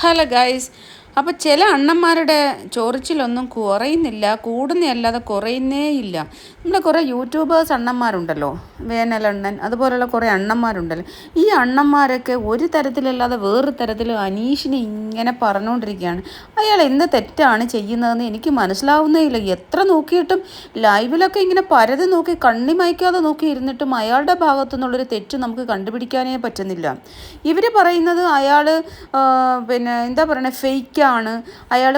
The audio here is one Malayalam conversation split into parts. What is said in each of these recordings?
Hello guys. അപ്പോൾ ചില അണ്ണന്മാരുടെ ചൊറിച്ചിലൊന്നും കുറയുന്നില്ല, കൂടുന്നതല്ലാതെ കുറയുന്നേ ഇല്ല. നമ്മുടെ കുറേ യൂട്യൂബേഴ്സ് അണ്ണന്മാരുണ്ടല്ലോ, വേനലണ്ണൻ അതുപോലുള്ള കുറേ അണ്ണന്മാരുണ്ടല്ലോ. ഈ അണ്ണന്മാരൊക്കെ ഒരു തരത്തിലല്ലാതെ വേറൊരു തരത്തിൽ അനീഷിനെ ഇങ്ങനെ പറഞ്ഞുകൊണ്ടിരിക്കുകയാണ്. അയാൾ എന്ത് തെറ്റാണ് ചെയ്യുന്നതെന്ന് എനിക്ക് മനസ്സിലാവുന്നേ ഇല്ല. എത്ര നോക്കിയിട്ടും ലൈവിലൊക്കെ ഇങ്ങനെ പരതി നോക്കി കണ്ണി മയക്കാതെ നോക്കി ഇരുന്നിട്ടും അയാളുടെ ഭാഗത്തു നിന്നുള്ളൊരു തെറ്റ് നമുക്ക് കണ്ടുപിടിക്കാനേ പറ്റുന്നില്ല. ഇവർ പറയുന്നത് അയാൾ എന്താ പറയണേ, ഫേക്കാണ്, അയാൾ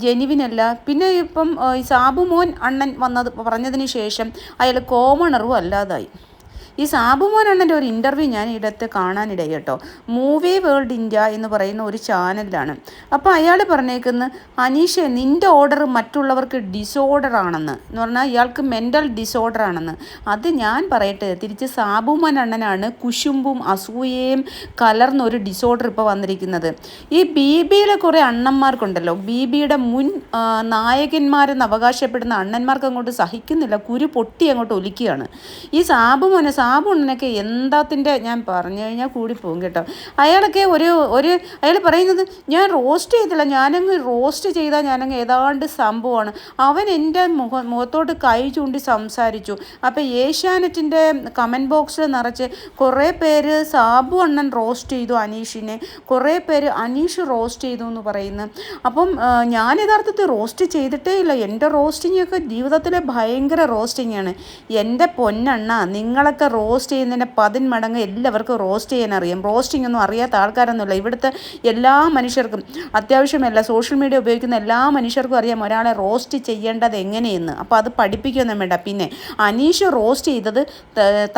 ജെനുവിനല്ല. പിന്നെ ഇപ്പം ഈ സാബുമോൻ അണ്ണൻ പറഞ്ഞതിന് ശേഷം അയാൾ കോമണറും അല്ലാതായി. ഈ സാബുമോൻ അണ്ണൻ്റെ ഒരു ഇൻ്റർവ്യൂ ഞാൻ ഇടത്ത് കാണാനിടയായി കേട്ടോ. മൂവി വേൾഡ് ഇന്ത്യ എന്ന് പറയുന്ന ഒരു ചാനലിലാണ്. അപ്പോൾ അയാൾ പറഞ്ഞേക്കുന്ന, അനീഷ് നിൻ്റെ ഓർഡർ മറ്റുള്ളവർക്ക് ഡിസോർഡർ ആണെന്ന് പറഞ്ഞാൽ ഇയാൾക്ക് മെൻ്റൽ ഡിസോർഡർ ആണെന്ന്. അത് ഞാൻ പറയട്ടെ, തിരിച്ച് സാബുമോൻ അണ്ണനാണ് കുശുമ്പും അസൂയയും കലർന്നൊരു ഡിസോർഡർ ഇപ്പോൾ വന്നിരിക്കുന്നത്. ഈ ബിയിലെ കുറേ അണ്ണന്മാർക്കുണ്ടല്ലോ, ബിയുടെ മുൻ നായകന്മാരെന്ന് അവകാശപ്പെടുന്ന അണ്ണന്മാർക്ക് അങ്ങോട്ട് സഹിക്കുന്നില്ല, കുരു പൊട്ടി അങ്ങോട്ട് ഒലിക്കുകയാണ്. ഈ സാബുണ്ണനൊക്കെ എന്താത്തിൻ്റെ ഞാൻ പറഞ്ഞു കഴിഞ്ഞാൽ കൂടിപ്പോകും കേട്ടോ. അയാളൊക്കെ അയാൾ പറയുന്നത്, ഞാൻ റോസ്റ്റ് ചെയ്തില്ല, ഞാനങ്ങ് റോസ്റ്റ് ചെയ്താൽ ഞാനങ്ങ് ഏതാണ്ട് സംഭവമാണ്. അവൻ എൻ്റെ മുഖത്തോട്ട് കൈ ചൂണ്ടി സംസാരിച്ചു. അപ്പോൾ ഏഷ്യാനെറ്റിൻ്റെ കമൻറ്റ് ബോക്സിൽ നിറച്ച് കുറേ പേര് സാബു അണ്ണൻ റോസ്റ്റ് ചെയ്തു അനീഷിനെ, കുറേ പേര് അനീഷ് റോസ്റ്റ് ചെയ്തു എന്ന് പറയുന്നു. അപ്പം ഞാൻ യഥാർത്ഥത്തിൽ റോസ്റ്റ് ചെയ്തിട്ടേ ഇല്ല. എൻ്റെ റോസ്റ്റിങ്ങൊക്കെ ജീവിതത്തിലെ ഭയങ്കര റോസ്റ്റിങ്ങാണ്. എൻ്റെ പൊന്നണ്ണ, നിങ്ങളൊക്കെ റോസ്റ്റ് ചെയ്യുന്നതിൻ്റെ 10 മടങ്ങ് എല്ലാവർക്കും റോസ്റ്റ് ചെയ്യാൻ അറിയാം. റോസ്റ്റിംഗ് ഒന്നും അറിയാത്ത ആൾക്കാരൊന്നുമില്ല. ഇവിടുത്തെ എല്ലാ മനുഷ്യർക്കും, അത്യാവശ്യമല്ല സോഷ്യൽ മീഡിയ ഉപയോഗിക്കുന്ന എല്ലാ മനുഷ്യർക്കും അറിയാം ഒരാളെ റോസ്റ്റ് ചെയ്യേണ്ടത് എങ്ങനെയെന്ന്. അപ്പോൾ അത് പഠിപ്പിക്കുകയൊന്നും വേണ്ട. പിന്നെ അനീഷ് റോസ്റ്റ് ചെയ്തത്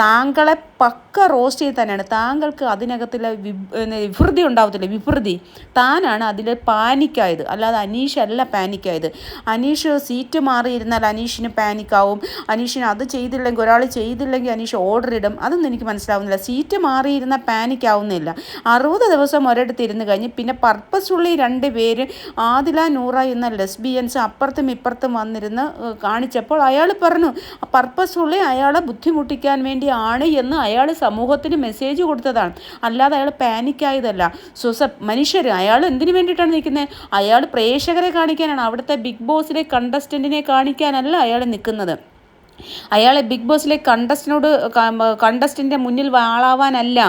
താങ്കളെ പക്ക റോസ്റ്റ് ചെയ്ത് തന്നെയാണ്. താങ്കൾക്ക് അതിനകത്തുള്ള വിഭൃതി ഉണ്ടാവത്തില്ല, വിഭൃതി. താനാണ് അതിൽ പാനിക്കായത്, അല്ലാതെ അനീഷല്ല പാനിക്കായത്. അനീഷ് സീറ്റ് മാറിയിരുന്നാൽ അനീഷിന് പാനിക്കാവും. അനീഷിന് അത് ചെയ്തില്ലെങ്കിൽ, ഒരാൾ ചെയ്തില്ലെങ്കിൽ അനീഷ് ഓർഡർ ഇടും. അതൊന്നും എനിക്ക് മനസ്സിലാവുന്നില്ല. സീറ്റ് മാറിയിരുന്ന പാനിക് ആവുന്നില്ല. 60 ദിവസം ഒരിടത്ത് ഇരുന്ന് കഴിഞ്ഞ് പിന്നെ പർപ്പസ്ഫുള്ളി 2 പേര് ആദില നൂറ എന്ന ലെസ്ബിയൻസ് അപ്പുറത്തും ഇപ്പുറത്തും വന്നിരുന്ന് കാണിച്ചപ്പോൾ അയാൾ പറഞ്ഞു പർപ്പസ്ഫുള്ളി അയാളെ ബുദ്ധിമുട്ടിക്കാൻ വേണ്ടിയാണ് എന്ന് അയാൾ സമൂഹത്തിന് മെസ്സേജ് കൊടുത്തതാണ്. അല്ലാതെ അയാൾ പാനിക്കായതല്ല. മനുഷ്യർ അയാൾ എന്തിനു വേണ്ടിയിട്ടാണ് നിൽക്കുന്നത്? അയാൾ പ്രേക്ഷകരെ കാണിക്കാനാണ്. അവിടുത്തെ ബിഗ് ബോസിലെ കണ്ടസ്റ്റൻറ്റിനെ കാണിക്കാനല്ല അയാൾ നിൽക്കുന്നത്. അയാളെ ബിഗ് ബോസിലെ കണ്ടസ്റ്റൻ്റെ മുന്നിൽ വാളാവാനല്ല.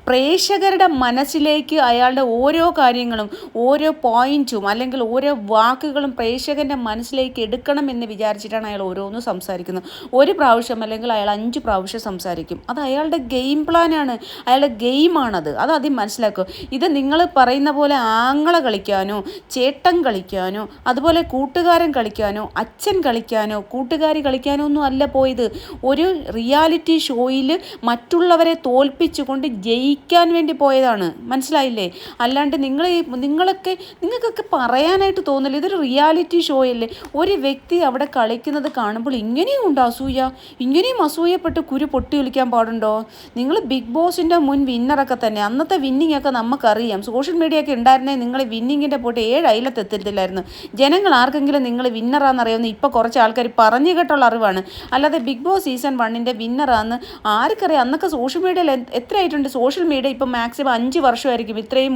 പ്രേക്ഷകരുടെ മനസ്സിലേക്ക് അയാളുടെ ഓരോ കാര്യങ്ങളും ഓരോ പോയിൻറ്റും അല്ലെങ്കിൽ ഓരോ വാക്കുകളും പ്രേക്ഷകൻ്റെ മനസ്സിലേക്ക് എടുക്കണം എന്ന് വിചാരിച്ചിട്ടാണ് അയാൾ ഓരോന്നും സംസാരിക്കുന്നത്. ഒരു പ്രാവശ്യം അല്ലെങ്കിൽ അയാൾ 5 പ്രാവശ്യം സംസാരിക്കും. അത് അയാളുടെ ഗെയിം പ്ലാനാണ്, അയാളുടെ ഗെയിമാണത്. അത് ആദ്യം മനസ്സിലാക്കുക. ഇത് നിങ്ങൾ പറയുന്ന പോലെ ആങ്ങളെ കളിക്കാനോ ചേട്ടൻ കളിക്കാനോ അതുപോലെ കൂട്ടുകാരൻ കളിക്കാനോ അച്ഛൻ കളിക്കാനോ കൂട്ടുകാരി കളിക്കാനോ ഒന്നും അല്ല പോയത്. ഒരു റിയാലിറ്റി ഷോയിൽ മറ്റുള്ളവരെ തോൽപ്പിച്ചുകൊണ്ട് ജയിക്കാൻ വേണ്ടി പോയതാണ്. മനസ്സിലായില്ലേ? അല്ലാണ്ട് നിങ്ങൾക്കൊക്കെ പറയാനായിട്ട് തോന്നില്ല. ഇതൊരു റിയാലിറ്റി ഷോയല്ലേ. ഒരു വ്യക്തി അവിടെ കളിക്കുന്നത് കാണുമ്പോൾ ഇങ്ങനെയും ഉണ്ട് അസൂയ. ഇങ്ങനെയും അസൂയപ്പെട്ട് കുരു പൊട്ടി ഒലിക്കാൻ പാടുണ്ടോ? നിങ്ങൾ ബിഗ് ബോസിൻ്റെ മുൻ വിന്നറൊക്കെ തന്നെ. അന്നത്തെ വിന്നിങ് ഒക്കെ നമുക്കറിയാം. സോഷ്യൽ മീഡിയ ഒക്കെ ഉണ്ടായിരുന്നേ നിങ്ങൾ വിന്നിങ്ങിൻ്റെ പോയിട്ട് 7 അയലത്തെത്തില്ലായിരുന്നു. ജനങ്ങൾ ആർക്കെങ്കിലും നിങ്ങൾ വിന്നറാണെന്നറിയാവുന്ന ഇപ്പോൾ കുറച്ച് ആൾക്കാർ പറഞ്ഞു കേട്ടുള്ള അറിവാണ്. അല്ലാതെ ബിഗ് ബോസ് സീസൺ 1 വിന്നറാന്ന് ആർക്കറിയാം? അന്നൊക്കെ സോഷ്യൽ മീഡിയയിൽ എത്ര ആയിട്ടുണ്ട്? സോഷ്യൽ മീഡിയ ഇപ്പം മാക്സിമം 5 വർഷമായിരിക്കും. ഇത്രയും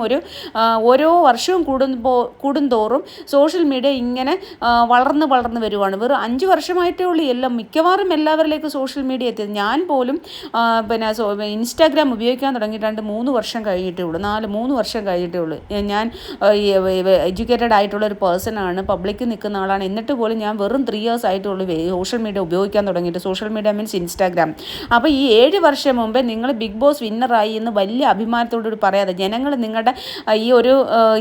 ഓരോ വർഷവും കൂടുന്തോറും സോഷ്യൽ മീഡിയ ഇങ്ങനെ വളർന്ന് വരുവാണ്. വെറും 5 വർഷമായിട്ടേ ഉള്ളൂ മിക്കവാറും എല്ലാവരിലേക്ക് സോഷ്യൽ മീഡിയ എത്തിയത്. ഞാൻ പോലും ഇൻസ്റ്റാഗ്രാം ഉപയോഗിക്കാൻ തുടങ്ങിയിട്ട് 3 വർഷം കഴിഞ്ഞിട്ടേ ഉള്ളൂ, 3 വർഷം കഴിഞ്ഞിട്ടേ ഉള്ളൂ. ഞാൻ എഡ്യൂക്കേറ്റഡ് ആയിട്ടുള്ള ഒരു പേഴ്സണാണ്, പബ്ലിക്കിൽ നിൽക്കുന്ന ആളാണ്. എന്നിട്ട് പോലും ഞാൻ വെറും 3 ഇയേഴ്സ് ആയിട്ടുള്ളൂ സോഷ്യൽ മീഡിയ ഉപയോഗിക്കാൻ തുടങ്ങിയിട്ട്. Social media means Instagram. അപ്പോൾ ഈ 7 വർഷം മുമ്പേ നിങ്ങൾ ബിഗ് ബോസ് വിന്നറായി എന്ന് വലിയ അഭിമാനത്തോടുകൂടി പറയാതെ, ജനങ്ങൾ നിങ്ങളുടെ ഈ ഒരു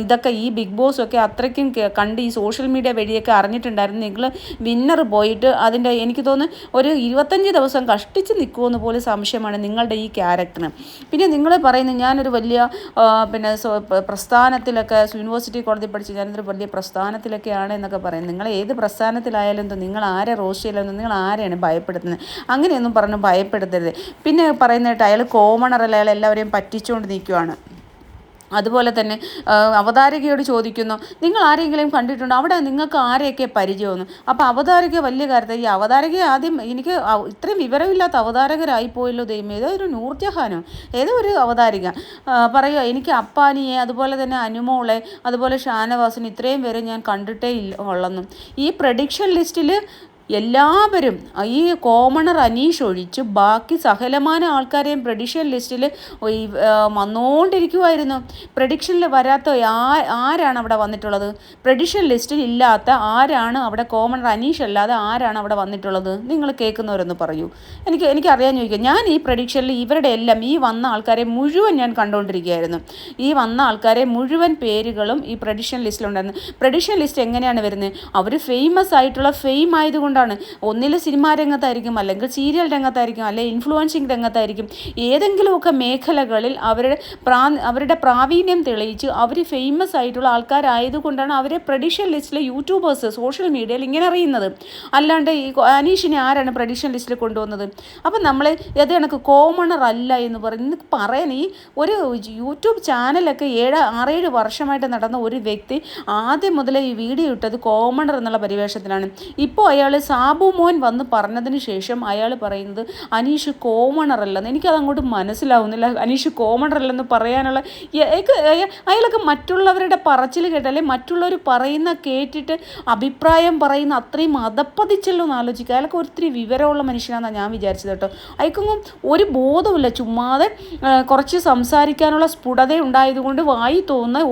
ഇതൊക്കെ ഈ ബിഗ് ബോസ് ഒക്കെ അത്രയ്ക്കും കണ്ട് ഈ സോഷ്യൽ മീഡിയ വഴിയൊക്കെ അറിഞ്ഞിട്ടുണ്ടായിരുന്നു. നിങ്ങൾ വിന്നർ പോയിട്ട് അതിൻ്റെ എനിക്ക് തോന്നുന്നു ഒരു 25 ദിവസം കഷ്ടിച്ച് നിൽക്കുമെന്ന് പോലും സംശയമാണ് നിങ്ങളുടെ ഈ ക്യാരക്ടറിന്. പിന്നെ നിങ്ങൾ പറയുന്നത് ഞാനൊരു വലിയ പ്രസ്ഥാനത്തിലൊക്കെ യൂണിവേഴ്സിറ്റി കോളേജിൽ പഠിച്ച് ഞാനൊരു വലിയ പ്രസ്ഥാനത്തിലൊക്കെയാണ് എന്നൊക്കെ പറയുന്നത്. നിങ്ങൾ ഏത് പ്രസ്ഥാനത്തിലായാലും നിങ്ങൾ ആരെ റോസ്റ്റ് ചെയ്യലെന്ന്, നിങ്ങൾ ആരെയാണ് ഭയപ്പെടുത്തുന്നത്? അങ്ങനെയൊന്നും പറഞ്ഞ് ഭയപ്പെടുത്തരുത്. പിന്നെ പറയുന്നതായിട്ട് അയാൾ കോമണറല്ല, അയാൾ എല്ലാവരെയും പറ്റിച്ചുകൊണ്ട് നിൽക്കുവാണ്. അതുപോലെ തന്നെ അവതാരകയോട് ചോദിക്കുന്നു, നിങ്ങൾ ആരെങ്കിലും കണ്ടിട്ടുണ്ടോ, അവിടെ നിങ്ങൾക്ക് ആരെയൊക്കെ പരിചയമെന്ന്. അപ്പോൾ അവതാരക വലിയ കാര്യത്തിൽ, ഈ അവതാരക ആദ്യം എനിക്ക് ഇത്രയും വിവരമില്ലാത്ത അവതാരകരായിപ്പോയല്ലോ ദൈവം, ഏതോ ഒരു നൂർജഹാനോ ഏതോ ഒരു അവതാരിക പറയുക, എനിക്ക് അപ്പാനിയെ അതുപോലെ തന്നെ അനുമോളെ അതുപോലെ ഷാനവാസിന് ഇത്രയും പേരെ ഞാൻ കണ്ടിട്ടേ ഉള്ളെന്നും. ഈ പ്രഡിക്ഷൻ ലിസ്റ്റിൽ എല്ലാവരും ഈ കോമണർ അനീഷ് ഒഴിച്ച് ബാക്കി സകലമാന ആൾക്കാരെയും പ്രഡിക്ഷൻ ലിസ്റ്റിൽ വന്നുകൊണ്ടിരിക്കുമായിരുന്നു. പ്രഡിക്ഷനിൽ വരാത്ത ആരാണ് അവിടെ വന്നിട്ടുള്ളത്? പ്രഡിക്ഷൻ ലിസ്റ്റിൽ ഇല്ലാത്ത ആരാണ് അവിടെ? കോമണർ അനീഷ് അല്ലാതെ ആരാണ് അവിടെ വന്നിട്ടുള്ളത്? നിങ്ങൾ കേൾക്കുന്നവരൊന്ന് പറയൂ. എനിക്കറിയാൻ ചോദിക്കുക. ഞാൻ ഈ പ്രഡിക്ഷനിൽ ഇവരുടെ എല്ലാം ഈ വന്ന ആൾക്കാരെ മുഴുവൻ ഞാൻ കണ്ടുകൊണ്ടിരിക്കുകയായിരുന്നു. ഈ വന്ന ആൾക്കാരെ മുഴുവൻ പേരുകളും ഈ പ്രഡിക്ഷൻ ലിസ്റ്റിലുണ്ടായിരുന്നു. പ്രഡിക്ഷൻ ലിസ്റ്റ് എങ്ങനെയാണ് വരുന്നത്? അവർ ഫേമസ് ആയിട്ടുള്ള ഫെയിം ആയതുകൊണ്ട് ഒന്നിൽ സിനിമാ രംഗത്തായിരിക്കും, അല്ലെങ്കിൽ സീരിയൽ രംഗത്തായിരിക്കും, അല്ലെങ്കിൽ ഇൻഫ്ലുവൻസിങ് രംഗത്തായിരിക്കും. ഏതെങ്കിലുമൊക്കെ മേഖലകളിൽ അവരുടെ പ്രാവീണ്യം തെളിയിച്ച് അവർ ഫേമസ് ആയിട്ടുള്ള ആൾക്കാരായതുകൊണ്ടാണ് അവരെ പ്രഡിക്ഷൻ ലിസ്റ്റിലെ യൂട്യൂബേഴ്സ് സോഷ്യൽ മീഡിയയിൽ ഇങ്ങനെ അറിയുന്നത്. അല്ലാണ്ട് ഈ അനീഷിനെ ആരാണ് പ്രഡിക്ഷൻ ലിസ്റ്റിൽ കൊണ്ടുവന്നത്? അപ്പം നമ്മളെ അത് കണക്ക് കോമണർ അല്ല എന്ന് പറയാൻ ഈ ഒരു യൂട്യൂബ് ചാനലൊക്കെ 6-7 വർഷമായിട്ട് നടന്ന ഒരു വ്യക്തി ആദ്യം മുതലേ ഈ വീഡിയോ ഇട്ടത് കോമണർ എന്നുള്ള പരിവേഷത്തിലാണ്. ഇപ്പോൾ അയാൾ സാബു മോൻ വന്ന് പറഞ്ഞതിന് ശേഷം അയാൾ പറയുന്നത് അനീഷ് കോമണർ അല്ലെന്ന്. എനിക്കത് അങ്ങോട്ട് മനസ്സിലാവുന്നില്ല. അനീഷ് കോമണർ അല്ലെന്ന് പറയാനുള്ള അയാളൊക്കെ മറ്റുള്ളവരുടെ പറച്ചിൽ കേട്ടല്ലേ, മറ്റുള്ളവർ പറയുന്ന കേട്ടിട്ട് അഭിപ്രായം പറയുന്ന അത്രയും അതപ്പതിച്ചല്ലോ എന്ന് ആലോചിക്കുക. അയാൾക്ക് ഒത്തിരി വിവരമുള്ള മനുഷ്യനാണെന്നാണ് ഞാൻ വിചാരിച്ചത് കേട്ടോ. അയാൾക്കൊന്നും ഒരു ബോധമില്ല, ചുമ്മാതെ കുറച്ച് സംസാരിക്കാനുള്ള സ്ഫുടത ഉണ്ടായതുകൊണ്ട് വായി തോന്നുന്ന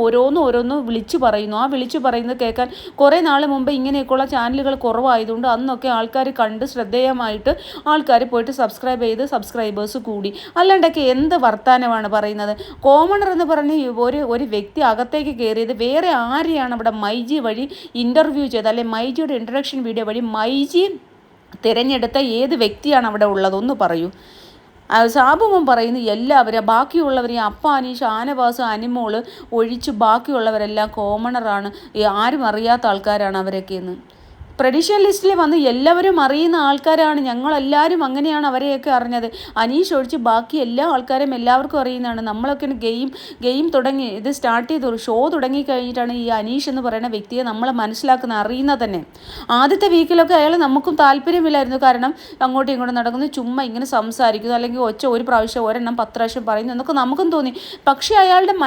ഓരോന്ന് വിളിച്ചു പറയുന്നു. ആ വിളിച്ചു പറയുന്നത് കേൾക്കാൻ കുറേ നാൾ മുമ്പ് ഇങ്ങനെയൊക്കെയുള്ള ചാനലുകൾ കുറവായതുകൊണ്ട് അന്നൊക്കെ ആൾക്കാർ കണ്ട് ശ്രദ്ധേയമായിട്ട് ആൾക്കാർ പോയിട്ട് സബ്സ്ക്രൈബ് ചെയ്ത് സബ്സ്ക്രൈബേഴ്സ് കൂടി. അല്ലാണ്ടൊക്കെ എന്ത് വർത്താനമാണ് പറയുന്നത്? കോമണർ എന്ന് പറഞ്ഞ് ഒരു വ്യക്തി അകത്തേക്ക് കയറിയത് വേറെ ആരെയാണ് അവിടെ മൈജി വഴി ഇൻ്റർവ്യൂ ചെയ്ത്, അല്ലെങ്കിൽ മൈജിയുടെ ഇൻട്രഡക്ഷൻ വീഡിയോ വഴി മൈജി തിരഞ്ഞെടുത്ത ഏത് വ്യക്തിയാണ് അവിടെ ഉള്ളതൊന്ന് പറയൂ. സാബുമോൻ പറയുന്നു എല്ലാവരും ബാക്കിയുള്ളവരെയും അപ്പാനി ഷാനവാസ് അനുമോള് ഒഴിച്ച് ബാക്കിയുള്ളവരെല്ലാം കോമണറാണ്, ആരും അറിയാത്ത ആൾക്കാരാണ് അവരൊക്കെയെന്ന്. പ്രഡിക്ഷൻ ലിസ്റ്റിൽ വന്ന് എല്ലാവരും അറിയുന്ന ആൾക്കാരാണ്, ഞങ്ങളെല്ലാവരും അങ്ങനെയാണ് അവരെയൊക്കെ അറിഞ്ഞത്. അനീഷ് ഒഴിച്ച് ബാക്കി എല്ലാ ആൾക്കാരും എല്ലാവർക്കും അറിയുന്നതാണ്. നമ്മളൊക്കെ ഗെയിം തുടങ്ങി ഇത് സ്റ്റാർട്ട് ചെയ്ത് ഷോ തുടങ്ങി കഴിഞ്ഞിട്ടാണ് ഈ അനീഷ് എന്ന് പറയുന്ന വ്യക്തിയെ നമ്മൾ മനസ്സിലാക്കുന്ന അറിയുന്നത് തന്നെ. ആദ്യത്തെ വീക്കിലൊക്കെ അയാൾ നമുക്കും താല്പര്യമില്ലായിരുന്നു. കാരണം അങ്ങോട്ടും ഇങ്ങോട്ടും നടക്കുന്നു, ചുമ്മാ ഇങ്ങനെ സംസാരിക്കുന്നു, അല്ലെങ്കിൽ ഒരു പ്രാവശ്യം ഒരെണ്ണം 10 പ്രാവശ്യം പറയുന്നു എന്നൊക്കെ നമുക്കും തോന്നി. പക്ഷേ അയാളുടെ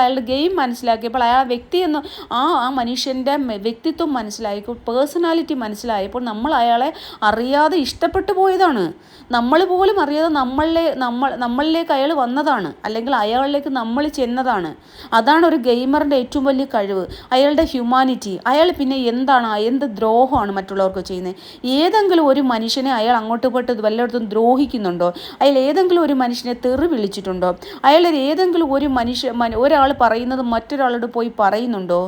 അയാളുടെ ഗെയിം മനസ്സിലാക്കിയപ്പോൾ അയാൾ വ്യക്തിയെന്ന് ആ മനുഷ്യൻ്റെ വ്യക്തിത്വം മനസ്സിലായപ്പോൾ പേഴ്സണാലിറ്റി മനസ്സിലായപ്പോൾ നമ്മൾ അയാളെ അറിയാതെ ഇഷ്ടപ്പെട്ടു പോയതാണ്. നമ്മൾ പോലും അറിയാതെ നമ്മളിലേക്ക് അയാൾ വന്നതാണ്, അല്ലെങ്കിൽ അയാളിലേക്ക് നമ്മൾ ചെന്നതാണ്. അതാണ് ഒരു ഗെയിമറിൻ്റെ ഏറ്റവും വലിയ കഴിവ്, അയാളുടെ ഹ്യൂമാനിറ്റി. അയാൾ പിന്നെ എന്ത് ദ്രോഹമാണ് മറ്റുള്ളവർക്ക് ചെയ്യുന്നത്? ഏതെങ്കിലും ഒരു മനുഷ്യനെ അയാൾ അങ്ങോട്ട് പോയിട്ട് വല്ലയിടത്തും ദ്രോഹിക്കുന്നുണ്ടോ? അയാൾ ഏതെങ്കിലും ഒരു മനുഷ്യനെ തെറി വിളിച്ചിട്ടുണ്ടോ? ഏതെങ്കിലും ഒരാൾ പറയുന്നത് മറ്റൊരാളോട് പോയി പറയുന്നുണ്ടോ?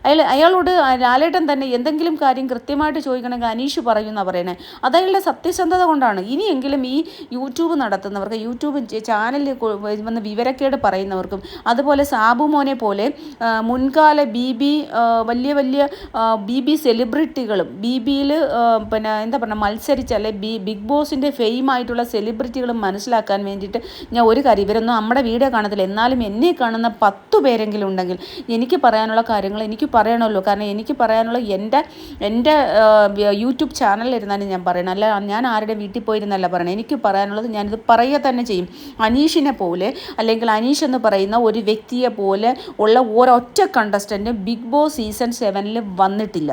അയാളോട് ലാലേട്ടൻ തന്നെ എന്തെങ്കിലും കാര്യം കൃത്യമായിട്ട് ചോദിക്കണമെങ്കിൽ അനീഷ് പറയുമെന്നാണ് പറയണത്. അതയാളുടെ സത്യസന്ധത കൊണ്ടാണ്. ഇനിയെങ്കിലും ഈ യൂട്യൂബ് നടത്തുന്നവർക്ക്, യൂട്യൂബ് ചാനലിൽ വന്ന് വിവരക്കേട് പറയുന്നവർക്കും, അതുപോലെ സാബു മോനെ പോലെ മുൻകാല വലിയ ബി സെലിബ്രിറ്റികളും BBയിൽ മത്സരിച്ച അല്ലെ ബിഗ് ബോസിൻ്റെ ഫെയിമായിട്ടുള്ള സെലിബ്രിറ്റികളും മനസ്സിലാക്കാൻ വേണ്ടിയിട്ട് ഞാൻ ഒരു കാര്യം, ഇവരൊന്നും നമ്മുടെ വീഡിയോ കാണത്തില്ല, എന്നാലും എന്നെ കാണുന്ന 10 പേരെങ്കിലും ഉണ്ടെങ്കിൽ എനിക്ക് പറയാനുള്ള കാര്യങ്ങൾ എനിക്ക് പറയണമല്ലോ. കാരണം എനിക്ക് പറയാനുള്ള എൻ്റെ യൂട്യൂബ് ചാനലിലിരുന്നാലും ഞാൻ പറയണം, അല്ല ഞാൻ ആരുടെ വീട്ടിൽ പോയിരുന്നല്ല പറയണം. എനിക്ക് പറയാനുള്ളത് ഞാനിത് പറയുക തന്നെ ചെയ്യും. അനീഷിനെ പോലെ, അല്ലെങ്കിൽ അനീഷ് എന്ന് പറയുന്ന ഒരു വ്യക്തിയെ പോലെ ഉള്ള ഒരൊറ്റ കണ്ടസ്റ്റൻറ്റ് ബിഗ് ബോസ് സീസൺ 7 വന്നിട്ടില്ല.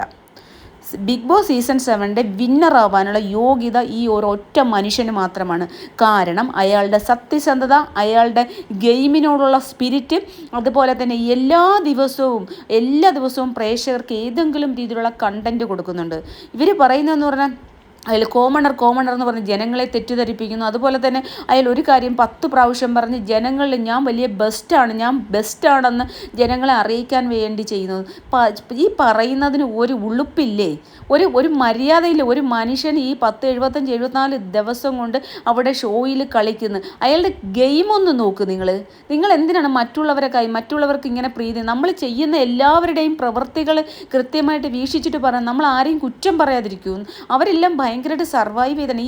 ബിഗ് ബോസ് സീസൺ 7 വിന്നറാവാനുള്ള യോഗ്യത ഈ ഒരൊറ്റ മനുഷ്യന് മാത്രമാണ്. കാരണം അയാളുടെ സത്യസന്ധത, അയാളുടെ ഗെയിമിനോടുള്ള സ്പിരിറ്റ്, അതുപോലെ തന്നെ എല്ലാ ദിവസവും പ്രേക്ഷകർക്ക് ഏതെങ്കിലും രീതിയിലുള്ള കണ്ടൻറ്റ് കൊടുക്കുന്നുണ്ട്. ഇവർ പറയുന്നതെന്ന് പറഞ്ഞാൽ അയാൾ കോമണർ എന്ന് പറഞ്ഞ് ജനങ്ങളെ തെറ്റിദ്ധരിപ്പിക്കുന്നു. അതുപോലെ തന്നെ അയാൾ ഒരു കാര്യം 10 പ്രാവശ്യം പറഞ്ഞ് ജനങ്ങളിൽ ഞാൻ വലിയ ബെസ്റ്റാണെന്ന് ജനങ്ങളെ അറിയിക്കാൻ വേണ്ടി ചെയ്യുന്നത്. ഈ പറയുന്നതിന് ഒരു ഉളുപ്പില്ലേ? ഒരു മര്യാദയില്ല. ഒരു മനുഷ്യൻ ഈ 10, 75, 74 ദിവസം കൊണ്ട് അവിടെ ഷോയിൽ കളിക്കുന്നു. അയാളുടെ ഗെയിമൊന്ന് നോക്ക്. നിങ്ങൾ എന്തിനാണ് മറ്റുള്ളവർക്ക് ഇങ്ങനെ പ്രീതി? നമ്മൾ ചെയ്യുന്ന എല്ലാവരുടെയും പ്രവൃത്തികൾ കൃത്യമായിട്ട് വീക്ഷിച്ചിട്ട് പറയാം. നമ്മൾ ആരെയും കുറ്റം പറയാതിരിക്കും. അവരെല്ലാം ഭയങ്കരമായിട്ട് സർവൈവ് ചെയ്താണ്.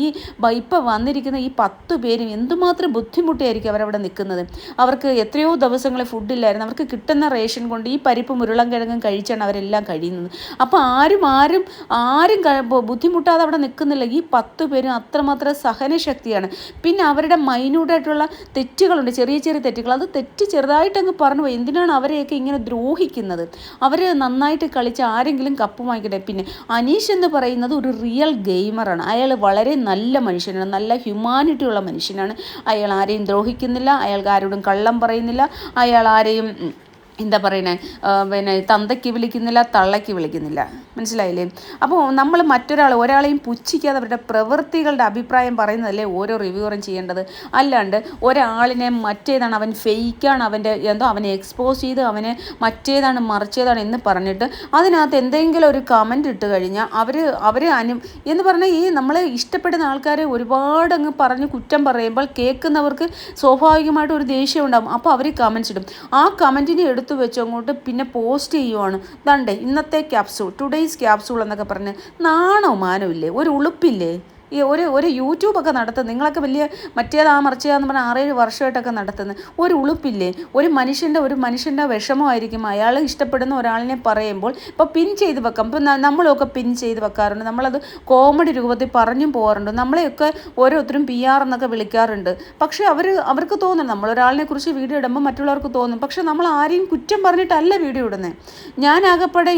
ഇപ്പം വന്നിരിക്കുന്ന ഈ 10 പേരും എന്തുമാത്രം ബുദ്ധിമുട്ടിയായിരിക്കും അവരവിടെ നിൽക്കുന്നത്. അവർക്ക് എത്രയോ ദിവസങ്ങൾ ഫുഡില്ലായിരുന്നു. അവർക്ക് കിട്ടുന്ന റേഷൻ കൊണ്ട് ഈ പരിപ്പും ഉരുളൻകിഴങ്ങും കഴിച്ചാണ് അവരെല്ലാം കഴിയുന്നത്. അപ്പോൾ ആരും ബുദ്ധിമുട്ടാതെ അവിടെ നിൽക്കുന്നില്ല. ഈ 10 പേരും അത്രമാത്രം സഹനശക്തിയാണ്. പിന്നെ അവരുടെ മൈന്യൂട്ടായിട്ടുള്ള തെറ്റുകളുണ്ട്, ചെറിയ ചെറിയ തെറ്റുകൾ. അത് തെറ്റ് ചെറുതായിട്ടങ്ങ് പറഞ്ഞു പോയി. എന്തിനാണ് അവരെയൊക്കെ ഇങ്ങനെ ദ്രോഹിക്കുന്നത്? അവർ നന്നായിട്ട് കളിച്ച് ആരെങ്കിലും കപ്പ് വാങ്ങിക്കട്ടെ. പിന്നെ അനീഷ് എന്ന് പറയുന്നത് ഒരു റിയൽ ഗെയിമറാണ്. അയാൾ വളരെ നല്ല മനുഷ്യനാണ്, നല്ല ഹ്യൂമാനിറ്റി ഉള്ള മനുഷ്യനാണ്. അയാൾ ആരെയും ദ്രോഹിക്കുന്നില്ല, അയാൾക്ക് ആരോടും കള്ളം പറയുന്നില്ല, അയാൾ ആരെയും എന്താ പറയുന്നത്, പിന്നെ തന്തയ്ക്ക് വിളിക്കുന്നില്ല, തള്ളയ്ക്ക് വിളിക്കുന്നില്ല. മനസ്സിലായില്ലേ? അപ്പോൾ നമ്മൾ ഒരാളെയും പുച്ഛിക്കാതെ അവരുടെ പ്രവൃത്തികളുടെ അഭിപ്രായം പറയുന്നതല്ലേ ഓരോ റിവ്യൂറും ചെയ്യേണ്ടത്. അല്ലാണ്ട് ഒരാളിനെ മറ്റേതാണ്, അവൻ ഫേക്കാണ്, അവനെ എക്സ്പോസ് ചെയ്ത് അവനെ മറ്റേതാണ് മറിച്ചേതാണ് എന്ന് പറഞ്ഞിട്ട് അതിനകത്ത് എന്തെങ്കിലും ഒരു കമൻറ്റ് ഇട്ട് കഴിഞ്ഞാൽ അവർ എന്ന് പറഞ്ഞാൽ ഈ നമ്മളെ ഇഷ്ടപ്പെടുന്ന ആൾക്കാരെ ഒരുപാട് അങ്ങ് പറഞ്ഞ് കുറ്റം പറയുമ്പോൾ കേൾക്കുന്നവർക്ക് സ്വാഭാവികമായിട്ട് ഒരു ദേഷ്യം ഉണ്ടാകും. അപ്പോൾ അവർ കമൻറ്റ്സ് ഇടും. ആ കമൻറ്റിനെ എടുത്ത് വെച്ച് അങ്ങോട്ട് പിന്നെ പോസ്റ്റ് ചെയ്യുവാണ്. ദാണ്ടേ ഇന്നത്തെ ക്യാപ്സൂൾ, ടുഡേയ്സ് ക്യാപ്സൂൾ എന്നൊക്കെ പറഞ്ഞ് നാണോ മാനോ ഇല്ലേ? ഒരു ഉളുപ്പില്ലേ? ഈ ഒരു യൂട്യൂബൊക്കെ നടത്തുന്നത് നിങ്ങളൊക്കെ വലിയ മറിച്ചതാന്ന് പറഞ്ഞാൽ 6-7 വർഷമായിട്ടൊക്കെ നടത്തുന്നത്. ഒരു ഉളുപ്പില്ലേ? ഒരു മനുഷ്യൻ്റെ വിഷമമായിരിക്കും അയാൾ ഇഷ്ടപ്പെടുന്ന ഒരാളിനെ പറയുമ്പോൾ. ഇപ്പോൾ പിൻ ചെയ്ത് വെക്കാം. ഇപ്പം നമ്മളൊക്കെ പിൻ ചെയ്ത് വെക്കാറുണ്ട്, നമ്മളത് കോമഡി രൂപത്തിൽ പറഞ്ഞും പോകാറുണ്ട്. നമ്മളെയൊക്കെ ഓരോരുത്തരും PR എന്നൊക്കെ വിളിക്കാറുണ്ട്. പക്ഷേ അവർക്ക് തോന്നും, നമ്മളൊരാളിനെ കുറിച്ച് വീഡിയോ ഇടുമ്പോൾ മറ്റുള്ളവർക്ക് തോന്നും, പക്ഷെ നമ്മൾ ആരെയും കുറ്റം പറഞ്ഞിട്ടല്ല വീഡിയോ ഇടുന്നത്. ഞാനാകപ്പെടെ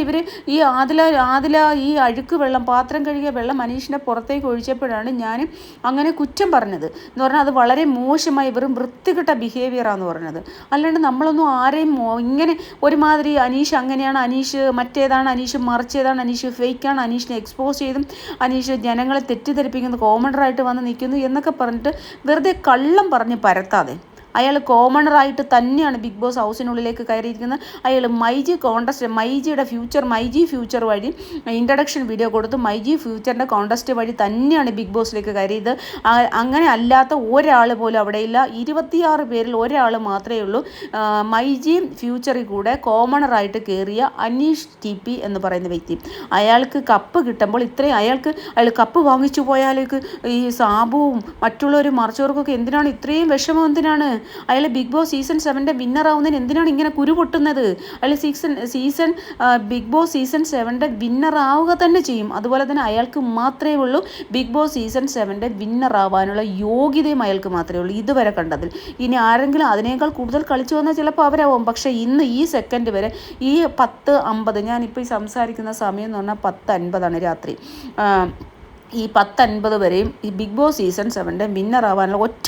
ഈ ആദില ഈ അഴുക്ക് വെള്ളം, പാത്രം കഴുകിയ വെള്ളം അനീഷിൻ്റെ പുറത്തേക്ക് ഒഴിച്ചപ്പോഴാണ് ഞാൻ അങ്ങനെ കുറ്റം പറഞ്ഞത് എന്ന് പറഞ്ഞാൽ അത് വളരെ മോശമായി, വെറും വൃത്തികെട്ട ബിഹേവിയറാന്ന് പറഞ്ഞത്. അല്ലാണ്ട് നമ്മളൊന്നും ആരെയും ഇങ്ങനെ ഒരുമാതിരി അനീഷ് അങ്ങനെയാണ്, അനീഷ് മറ്റേതാണ്, അനീഷ് മറിച്ചേതാണ്, അനീഷ് ഫേക്കാണ്, അനീഷിനെ എക്സ്പോസ് ചെയ്തും അനീഷ് ജനങ്ങളെ തെറ്റിദ്ധരിപ്പിക്കുന്നത് കോമണറായിട്ട് വന്ന് നിൽക്കുന്നു എന്നൊക്കെ പറഞ്ഞിട്ട് വെറുതെ കള്ളം പറഞ്ഞ് പരത്താതെ. അയാൾ കോമണറായിട്ട് തന്നെയാണ് ബിഗ് ബോസ് ഹൗസിനുള്ളിലേക്ക് കയറിയിരിക്കുന്നത്. അയാൾ മൈജിയുടെ ഫ്യൂച്ചർ വഴി ഇൻട്രഡക്ഷൻ വീഡിയോ കൊടുത്ത് മൈജി ഫ്യൂച്ചറിൻ്റെ കോൺടെസ്റ്റ് വഴി തന്നെയാണ് ബിഗ് ബോസിലേക്ക് കയറിയത്. അങ്ങനെ അല്ലാത്ത ഒരാൾ പോലും അവിടെയില്ല. 26 പേരിൽ ഒരാൾ മാത്രമേ ഉള്ളൂ മൈജി ഫ്യൂച്ചറിൽ കൂടെ കോമണറായിട്ട് കയറിയ അനീഷ് TP എന്ന് പറയുന്ന വ്യക്തി. അയാൾക്ക് കപ്പ് കിട്ടുമ്പോൾ അയാൾ കപ്പ് വാങ്ങിച്ചു പോയാലേക്ക് ഈ സാബുവും മറ്റുള്ളവരും മറിച്ചവർക്കൊക്കെ എന്തിനാണ് ഇത്രയും വിഷമം? എന്തിനാണ് അയാൾ ബിഗ് ബോസ് സീസൺ 7 വിന്നറാവുന്നതിന് എന്തിനാണ് ഇങ്ങനെ കുരു പൊട്ടുന്നത്? അയാൾ ബിഗ് ബോസ് സീസൺ 7 വിന്നറാവുക തന്നെ ചെയ്യും. അതുപോലെ തന്നെ അയാൾക്ക് മാത്രമേ ഉള്ളൂ ബിഗ് ബോസ് സീസൺ 7 വിന്നറാവാനുള്ള യോഗ്യതയും അയാൾക്ക് മാത്രമേ ഉള്ളൂ ഇതുവരെ കണ്ടതിൽ. ഇനി ആരെങ്കിലും അതിനേക്കാൾ കൂടുതൽ കളിച്ചു വന്നാൽ ചിലപ്പോൾ അവരാവും. പക്ഷേ ഇന്ന് ഈ സെക്കൻഡ് വരെ ഈ 10:50, ഞാനിപ്പോൾ ഈ സംസാരിക്കുന്ന സമയം എന്ന് പറഞ്ഞാൽ 10:50 രാത്രി, ഈ 10:50 വരെയും ഈ ബിഗ് ബോസ് സീസൺ 7 വിന്നറാവാനുള്ള ഒറ്റ